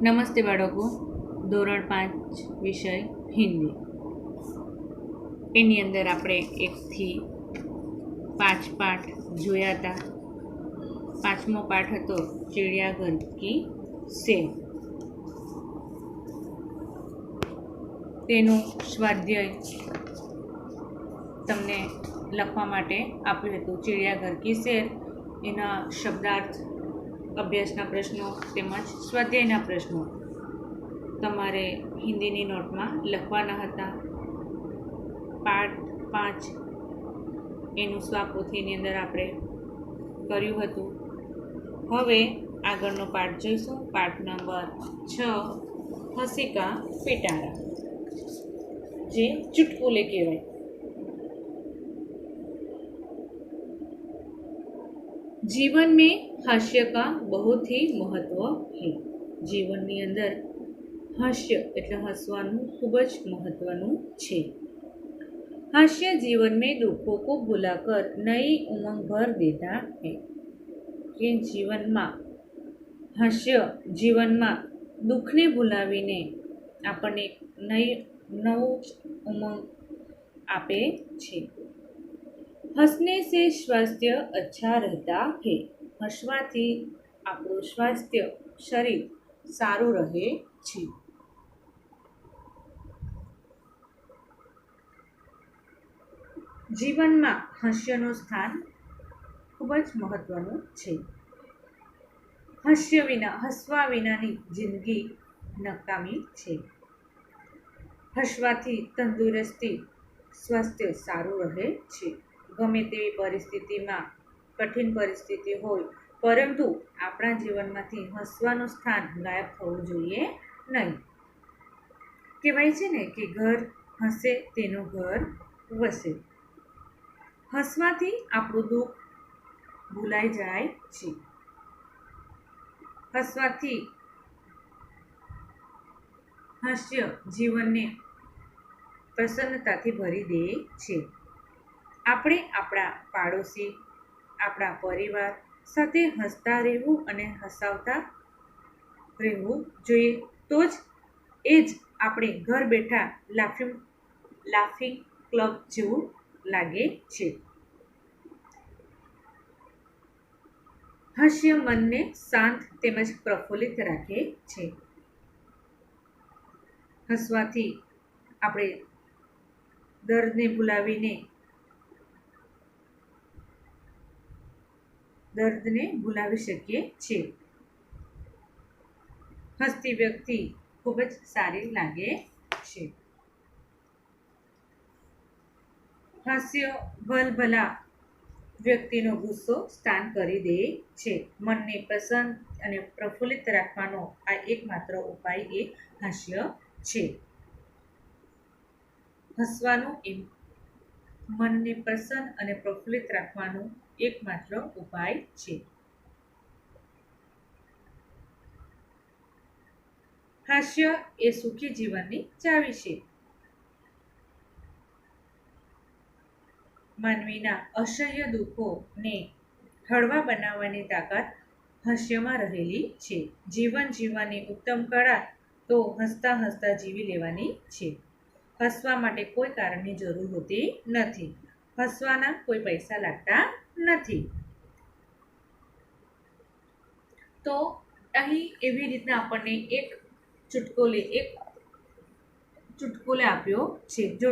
નમસ્તે બાળકો. ધોરણ 5 વિષય હિન્દી. એની અંદર આપણે 1 થી 5 પાઠ જોયા હતા. 5મો પાઠ હતો ચિડિયાઘર કી સેર. તેનું સ્વાધ્યાય તમને લખવા માટે આપ્યું હતું. ચિડિયાઘર કી સેર એના શબ્દાર્થ, અભ્યાસના પ્રશ્નો તેમજ સ્વાધ્યાયના પ્રશ્નો તમારે હિન્દીની નોટમાં લખવાના હતા. પાઠ 5 એનું સ્વાપોથીની અંદર આપણે કર્યું હતું. હવે આગળનો પાઠ જોઈશું. પાઠ નંબર 6 હસી કા પિટારા, જે ચુટકુલે કહેવાય. जीवन में हास्य का बहुत ही महत्व है. જીવનની અંદર હાસ્ય એટલે હસવાનું ખૂબ જ મહત્વનું છે. हास्य जीवन में दुखों को भुलाकर नई उमंग भर देता है. કે જીવનમાં હાસ્ય જીવનમાં દુઃખને ભૂલાવીને આપણને નવું ઉમંગ આપે છે. હસને સે સ્વાસ્થ્ય અચ્છા રહેતા હૈ. હસવાથી આપણું સ્વાસ્થ્ય શરીર સારું રહે છે. જીવનમાં હાસ્યનું સ્થાન ખૂબ જ મહત્વનું છે. હસવા વિનાની જિંદગી નકામી છે. હસવાથી તંદુરસ્તી, સ્વાસ્થ્ય સારું રહે છે. ગમે તેવી પરિસ્થિતિમાં, કઠિન પરિસ્થિતિ હોય, પરંતુ આપણા જીવનમાંથી હસવાનું સ્થાન ગાયબ થવું જોઈએ નહીં. કહેવાય છે ને કે ઘર હસે તેનું ઘર વસે. હસવાથી આપણું દુઃખ ભૂલાઈ જાય છે. હસવાથી હાસ્ય જીવનને પ્રસન્નતાથી ભરી દે છે. આપણે આપણા પાડોશી, આપણા પરિવાર સાથે હસતા રહેવું અને હસાવતા રહેવું જોઈએ. તો જ આપણે ઘર બેઠા લાફિંગ ક્લબ જેવું લાગે છે. હાસ્ય મનને શાંત તેમજ પ્રફુલ્લિત રાખે છે. હસવાથી આપણે દર્દને ભૂલાવી શકીએ છીએ. હસતી વ્યક્તિ ખૂબ જ સારી લાગે છે. હાસ્ય ભલભલા વ્યક્તિનો ગુસ્સો શાંત કરી દે છે. મનને પ્રસન્ન અને પ્રફુલ્લિત રાખવાનો આ એકમાત્ર ઉપાય એ હાસ્ય છે. હસવાનું એ મનને પ્રસન્ન અને પ્રફુલ્લિત રાખવાનું એકમાત્ર ઉપાય છે. હાસ્ય એ સુખી જીવનની ચાવી છે. માનવીના અસહ્ય દુઃખોને હળવા બનાવવાની તાકાત હાસ્યમાં રહેલી છે. જીવન જીવવાની ઉત્તમ કળા તો હસતા હસતા જીવી લેવાની છે. હસવા માટે કોઈ કારણની જરૂર હોતી નથી. હસવાના કોઈ પૈસા લાગતા નથી. તો અહીં એવી રીતના આપણને એક ચુટકુલે આપ્યો છે. જો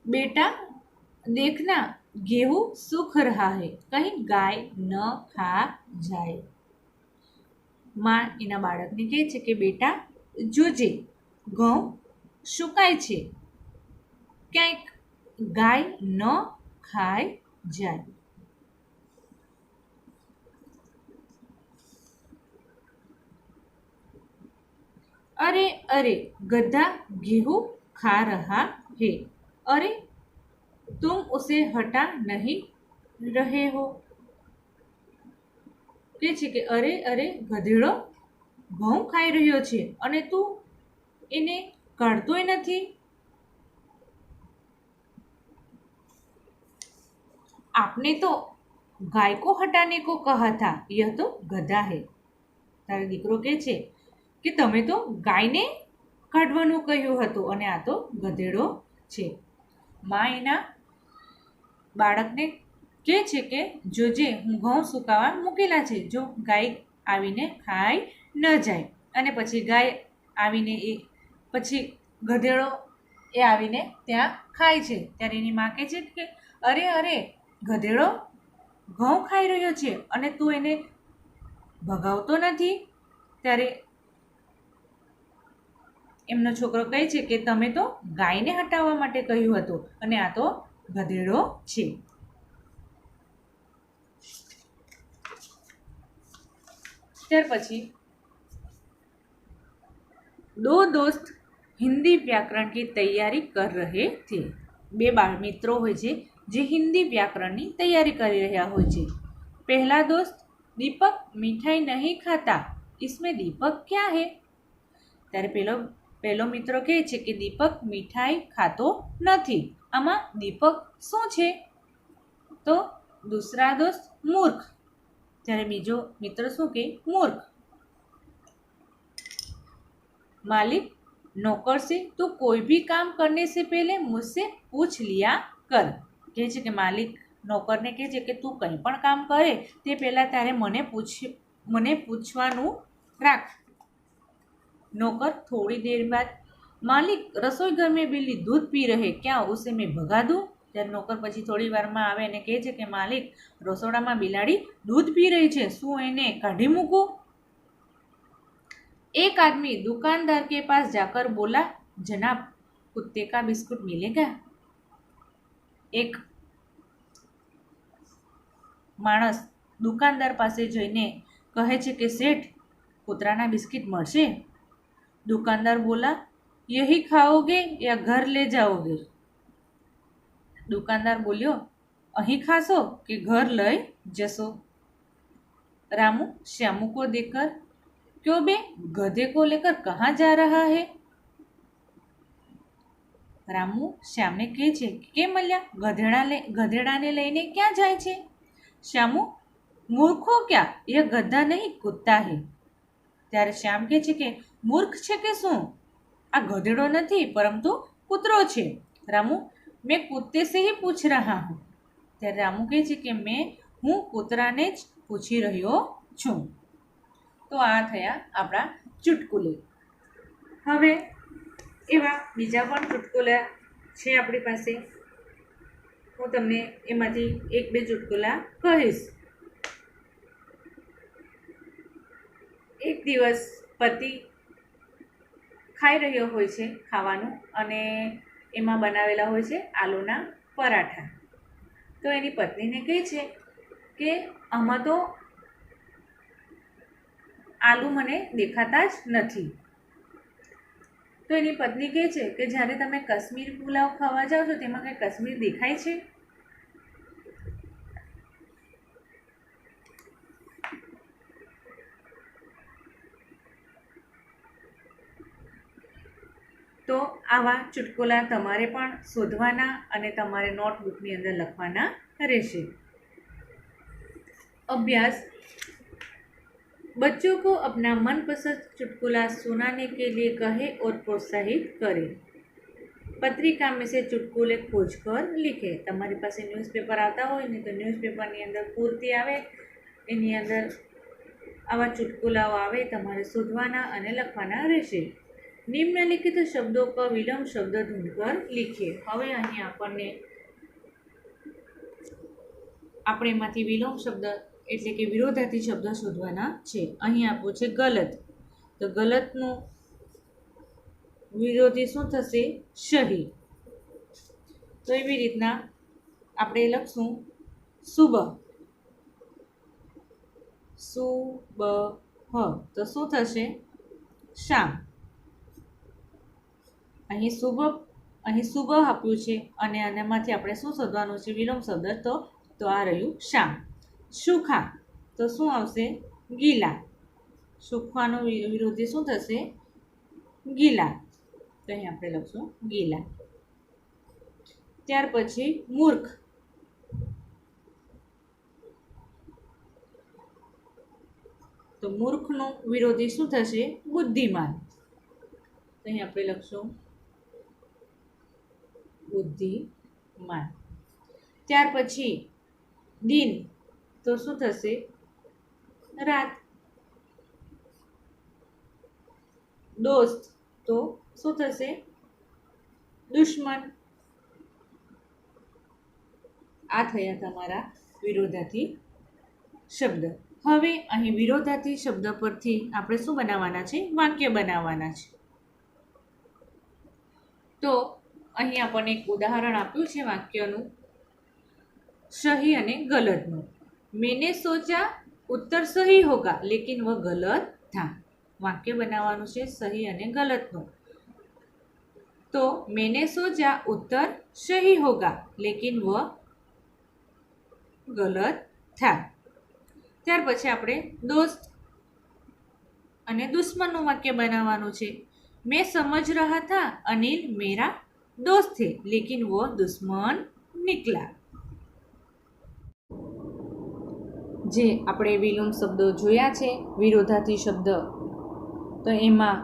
बेटा देखना गेहूं सूख रहा है, कहीं गाय न खा जाए. માં એના બાળકને કહે છે કે બેટા જોજે, ઘઉં સુકાય છે, ક્યાંક ગાય ન ખાઈ જાય. अरे अरे गधा गेहूं खा रहा है, अरे तुम उसे हटा नहीं रहे हो. કે છે કે અરે અરે ગધેડો ઘઉં ખાઈ રહ્યો છે અને તું એને કાઢતોય નથી. આપને તો गाय को हटाने को कहा था, यह तो गधा है. તારો દીકરો કહે છે કે તમે તો ગાયને કાઢવાનું કહ્યું હતું અને આ તો ગધેડો છે. માં એના બાળકને કહે છે કે જોજે હું ઘઉં સુકાવા મૂકેલા છે, જો ગાય આવીને ખાઈ ન જાય. અને પછી ગાય આવીને પછી ગધેડો આવીને ત્યાં ખાય છે. ત્યારે એની માં કહે છે કે અરે અરે, ગધેડો ઘઉં ખાઈ રહ્યો છે અને તું એને ભગાવતો નથી. ત્યારે એમનો છોકરો કહે છે કે તમે તો ગાયને હટાવવા માટે કહ્યું હતું અને આ તો ગધેડો છે. ત્યાર પછી दो दोस्त हिंदी व्याकरण की तैयारी कर रहे थे. બે બાળ મિત્રો હોય છે જે હિન્દી વ્યાકરણની તૈયારી કરી રહ્યા હોય છે. પહેલા દોસ્ત, દીપક મીઠાઈ નહીં ખાતા, इसमें दीपक क्या है? ત્યારે પહેલો મિત્ર કહે છે કે દીપક મીઠાઈ ખાતો નથી, આમાં દીપક શું છે? તો दूसरा दोस्त मूर्ख. ત્યારે બીજો મિત્ર શું કહે? મૂર્ખ. मालिक, नौकर से तो कोई भी काम करने से पहले मुझसे पूछ लिया कर. કહે છે કે માલિક નોકરને કહે છે કે તું કંઈ પણ કામ કરે તે પહેલાં તારે મને પૂછવાનું રાખ. नौकर थोड़ी देर बाद, मालिक रसोई घर में बिल्ली दूध पी रहे, क्या उसे मैं भगा दूँ? ત્યારે નોકર પછી થોડી વારમાં આવે અને કહે છે કે માલિક રસોડામાં બિલાડી દૂધ પી રહી છે, શું એને કાઢી મૂકું? एक आदमी दुकानदार के पास जाकर बोला, जनाब कुत्ते का बिस्कुट मिलेगा? एक माणस दुकानदार પાસે જઈને કહે છે કે શેઠ, કૂતરાના બિસ્કિટ મળશે? दुकानदार बोला, यही खाओगे या घर ले जाओगे? दुकानदार बोल्यो, અહીં ખાશો કે ઘર લઈ જશો? रामू श्यामू को देखकर, क्यों बे, गधे को लेकर कहाँ जा रहा है? रामू श्याम ने કહે છે કે મલ્યા ગધેડાને લઈને ક્યાં જાય છે? શ્યામુ, મૂર્ખો ક્યાં, એ ગધા નહીં કુત્તા હે. ત્યારે શ્યામ કહે છે કે મૂર્ખ છે કે શું? આ ગધેડો નથી પરંતુ કૂતરો છે. રામુ, મેં કુત્તે સે હી પૂછ રહા હું. ત્યારે રામુ કહે છે કે હું કૂતરાને જ પૂછી રહ્યો છું. તો આ થયા આપણા ચુટકુલે. હવે એવા બીજા પણ ચુટકુલા છે આપણી પાસે. હું તમને એમાંથી એક બે ચુટકુલા કહીશ. એક દિવસ પતિ ખાઈ રહ્યો હોય છે ખાવાનું અને એમાં બનાવેલા હોય છે આલુના પરાઠા. તો એની પત્નીને કહે છે કે આમાં તો આલુ મને દેખાતા જ નથી. તો એની પત્ની કહે છે કે જ્યારે તમે કાશ્મીર પુલાવ ખાવા જાઓ છો તેમાં કંઈ કાશ્મીર દેખાય છે? તો આવા ચુટકુલા તમારે પણ શોધવાના અને તમારે નોટબુકની અંદર લખવાના રહેશે. अभ्यास, बच्चों को अपना मनपसंद चुटकुला सुनाने के लिए कहे और प्रोत्साहित करें. पत्रिका में से चुटकुले खोज कर लिखे. તમારી પાસે ન્યૂઝપેપર આવતા હોય ને તો ન્યૂઝપેપરની અંદર પૂર્તિ આવે, એની અંદર આવા ચુટકુલાઓ આવે, તમારે શોધવાના અને લખવાના રહેશે. નિમ્નલિખિત શબ્દો પર વિલંબ શબ્દ ઢૂંઢકર લીખીએ. હવે અહીં આપણે એમાંથી વિલોમ શબ્દ એટલે કે વિરોધાર્થી શબ્દ શોધવાના છે. અહીં આપવું છે ગલત. તો ગલતનું વિરોધી શું થશે? સહી. તો એવી રીતના આપણે લખશું સુબહ. સુબહ તો શું થશે? શામ. અહીં સુબહ આપ્યું છે અને આનામાંથી આપણે શું શોધવાનું છે? વિલોમ શબ્દ. તો આ રહ્યું શામ. સુખા તો શું આવશે? ગીલા. સુખવાનો વિરોધી શું થશે? ગીલા. તો અહીં આપણે લખશું ગીલા. ત્યાર પછી મૂર્ખ. તો મૂર્ખનો વિરોધી શું થશે? બુદ્ધિમાન. તો અહીં આપણે લખશું બુદ્ધિમાન. ત્યાર પછી દિન તો શું થશે? રાત. દોસ્ત તો શું થશે? દુશ્મન. આ થયા તમારા વિરોધાર્થી શબ્દ. હવે અહીં વિરોધાર્થી શબ્દ પરથી આપણે શું બનાવવાના છે? વાક્ય બનાવવાના છે. તો અહીં આપણને એક ઉદાહરણ આપ્યું છે વાક્યનું, સહી અને ગલતનું. મેને સોચા ઉત્તર સહી હોગા લેકિન વહ ગલત થા. વાક્ય બનાવવાનું છે સહી અને ગલતનું. તો મેને સોચા ઉત્તર સહી હોગા લેકિન વહ ગલત થા. ત્યાર પછી આપણે દોસ્ત અને દુશ્મનનું વાક્ય બનાવવાનું છે. મેં સમજ રહા થા અનિલ મેરા દોસ્ત થે લેકિન વો દુશ્મન નિકલા. જે આપણે વિલોમ શબ્દો જોયા છે, વિરોધાર્થી શબ્દ, તો એમાં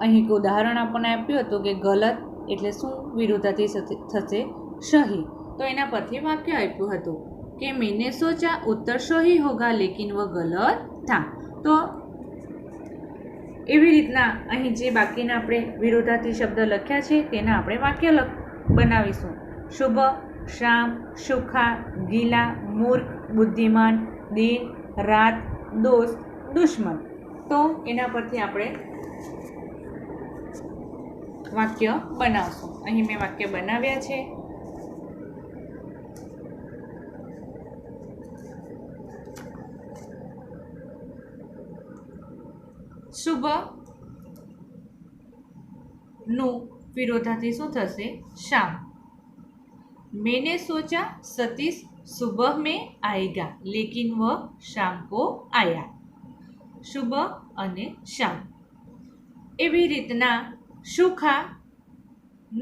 અહીં એક ઉદાહરણ આપણને આપ્યું હતું કે ગલત એટલે શું? વિરોધાર્થી થશે સહી. તો એના પરથી વાક્ય આપ્યું હતું કે મેને સોચા ઉત્તર સહી હોગા લેકિન વહ ગલત થા. તો એવી રીતના અહીં જે બાકીના આપણે વિરોધાર્થી શબ્દ લખ્યા છે તેના આપણે વાક્ય બનાવીશું. શુભ, શામ, સુખા, ગીલા, મૂર્ખ, બુદ્ધિમાન, દિન, રાત, દોસ્ત, દુશ્મન. તો એના પરથી આપણે વાક્ય બનાવશું. અહીં મેં વાક્ય બનાવ્યા છે. શુભ નું વિરોધાર્થી શું થશે? શામ. मैंने सोचा सतीश सुबह में आएगा लेकिन वह शाम को आया. શુભ અને શામ. એવી રીતના સુખા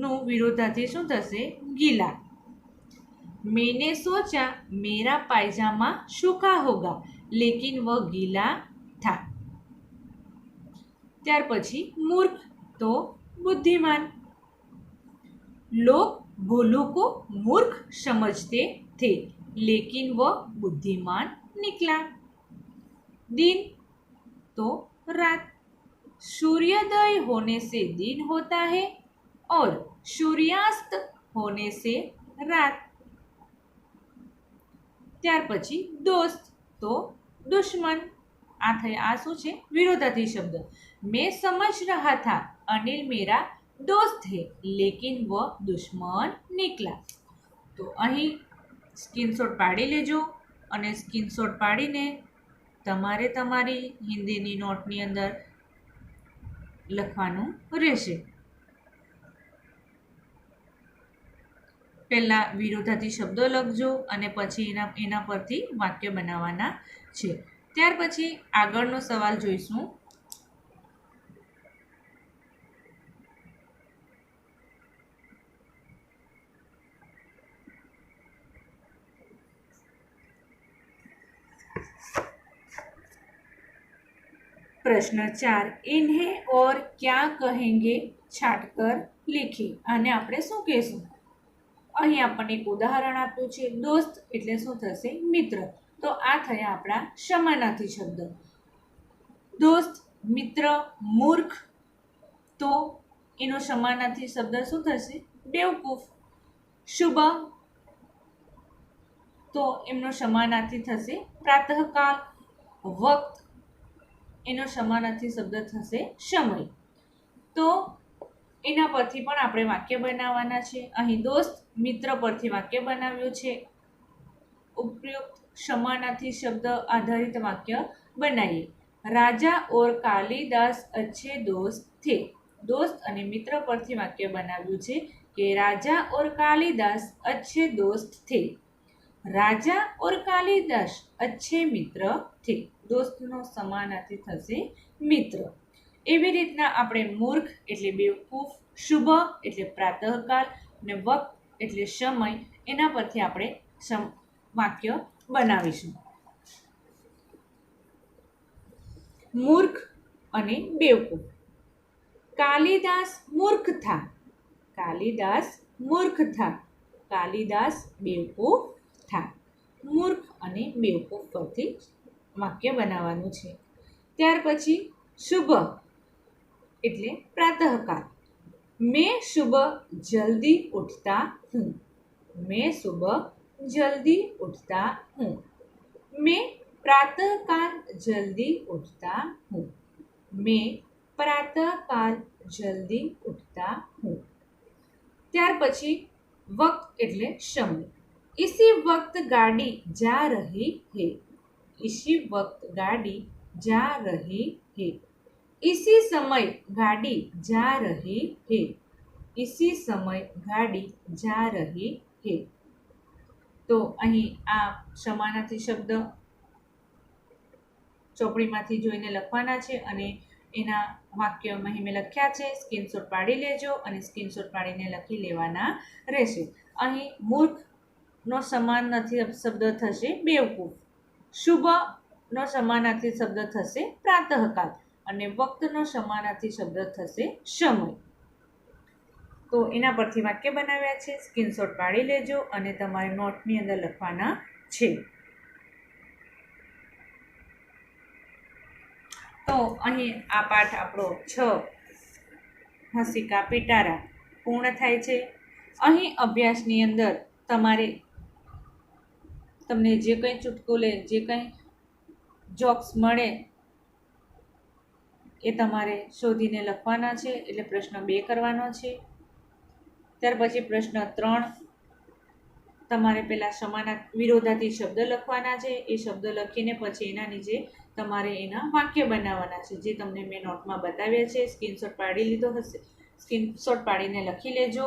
નું વિરોધાર્થી શું થશે? ગીલા. मैंने सोचा मेरा पायजामा सूखा होगा लेकिन वह गीला था. ત્યાર પછી મૂર્ખ તો बुद्धिमान. लोग भोलों को मूर्ख समझते थे लेकिन वह बुद्धिमान निकला. दिन तो रात. सूर्योदय होने से दिन होता है और सूर्यास्त होने से रात. ત્યાર પછી દોસ્ત તો દુશ્મન. આ થયા, આ શું છે? વિરોધાર્થી શબ્દ. મેં સમજ રહા થા અનિલ મેરા દોસ્ત હે લેકિન વહ દુશ્મન નિકલા. તો અહીં સ્ક્રીનશોટ પાડી લેજો અને સ્ક્રીનશોટ પાડીને તમારે તમારી હિન્દીની નોટની અંદર લખવાનું રહેશે. પહેલાં વિરોધાર્થી શબ્દો લખજો અને પછી એના પરથી વાક્ય બનાવવાના છે. ત્યાર પછી આગળનો સવાલ જોઈશું. प्रश्न 4. इन्हें और क्या कहेंगे छाटकर लिखी. આને આપણે શું કહેશું? અહીં આપણને એક ઉદાહરણ આપ્યું છે. દોસ્ત એટલે શું થશે? મિત્ર. તો આ થયા આપણા સમાનાર્થી શબ્દ. દોસ્ત, મિત્ર, મૂર્ખ, તો એનો સમાનાર્થી શબ્દ શું થશે? બેવકૂફ. શુભ તો એમનો સમાનાર્થી થશે પ્રાતઃકાલ. વક્ત એનો સમાનાર્થી શબ્દ થશે સમય. તો એના પરથી પણ આપણે વાક્ય બનાવવાના છે. અહીં દોસ્ત, મિત્ર પરથી વાક્ય બનાવ્યું છે. ઉપયુક્ત સમાનાર્થી શબ્દ આધારિત વાક્ય બનાવીએ. રાજા ઓર કાલિદાસ અચ્છે દોસ્ત થે. દોસ્ત અને મિત્ર પરથી વાક્ય બનાવ્યું છે કે રાજા ઓર કાલિદાસ અચ્છે દોસ્ત થે. રાજા ઓર કાલિદાસ અચ્છે મિત્ર થે. દોસ્તનો સમાનાર્થી થશે મિત્ર. એવી રીતના આપણે મૂર્ખ એટલે બેવકૂફ, શુભ એટલે પ્રાતઃકાલ અને વક્ત એટલે સમય, એના પરથી આપણે વાક્ય બનાવીશું. મૂર્ખ અને બેવકૂફ. કાલિદાસ મૂર્ખ થા. કાલિદાસ મૂર્ખ થા. કાલિદાસ બેવકૂફ થા. મૂર્ખ અને બેવકૂફ પરથી વાક્ય બનાવવાનું છે. ત્યાર પછી શુભ એટલે પ્રાતઃકાળ. મેં સુબહ જલ્દી ઉઠતા હું. मैं सुबह जल्दी उठता हूँ. मैं प्रातःकाल जल्दी उठता हूँ. मैं प्रातःकाल जल्दी उठता हूँ. ત્યાર પછી વક્ત એટલે સમય. इसी वक्त गाड़ी जा रही है. इसी वक्त गाड़ी जा रही है. इसी समय गाड़ी जा रही है. इसी समय गाड़ी जा रही है. તો અહીં આ સમાનાર્થી શબ્દ ચોપડીમાંથી જોઈને લખવાના છે અને એના વાક્ય અહીં મેં લખ્યા છે. સ્ક્રીનશોટ પાડી લેજો અને સ્ક્રીનશોટ પાડીને લખી લેવાના રહેશે. અહીં મૂર્ખનો સમાનાર્થી શબ્દ થશે બેવકૂફ. શુભનો સમાનાર્થી શબ્દ થશે પ્રાતઃકાળ અને વક્તનો સમાનાર્થી શબ્દ થશે સમય. તો એના પરથી વાક્ય બનાવ્યા છે. સ્ક્રીનશોટ પાડી લેજો અને તમારે નોટની અંદર લખવાના છે. તો અહીં આ પાઠ આપણો 6 હસિકા પિટારા પૂર્ણ થાય છે. અહીં અભ્યાસની અંદર તમને જે કંઈ ચુટકુલે જે કંઈ જોક્સ મળે એ તમારે શોધીને લખવાના છે. એટલે પ્રશ્ન 2 કરવાનો છે. ત્યાર પછી પ્રશ્ન 3 તમારે પહેલાં વિરોધાર્થી શબ્દ લખવાના છે. એ શબ્દ લખીને પછી એના નીચે તમારે એના વાક્ય બનાવવાના છે, જે તમને મેં નોટમાં બતાવ્યા છે. સ્ક્રીનશોટ પાડી લીધો હશે, સ્ક્રીનશોટ પાડીને લખી લેજો.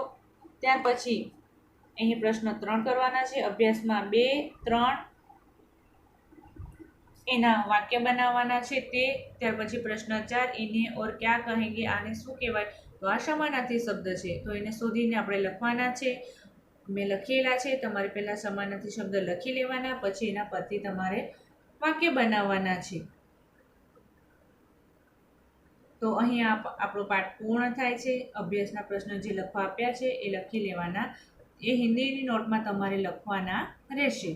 ત્યાર પછી અહીં પ્રશ્ન 3 કરવાના છે. અભ્યાસમાં 2, 3 એના વાક્ય બનાવવાના છે તે. ત્યાર પછી પ્રશ્ન 4 એને ઓર ક્યાં કહેંગે, આને શું કહેવાય? તો આ સમાનાર્થી શબ્દ છે, તો એને શોધીને આપણે લખવાના છે. મેં લખેલા છે. તમારે પહેલાં સમાનાર્થી શબ્દ લખી લેવાના, પછી એના પરથી તમારે વાક્ય બનાવવાના છે. તો અહીં આપણો પાઠ પૂર્ણ થાય છે. અભ્યાસના પ્રશ્નો જે લખવા આપ્યા છે એ લખી લેવાના. એ હિન્દીની નોટમાં તમારે લખવાના રહેશે.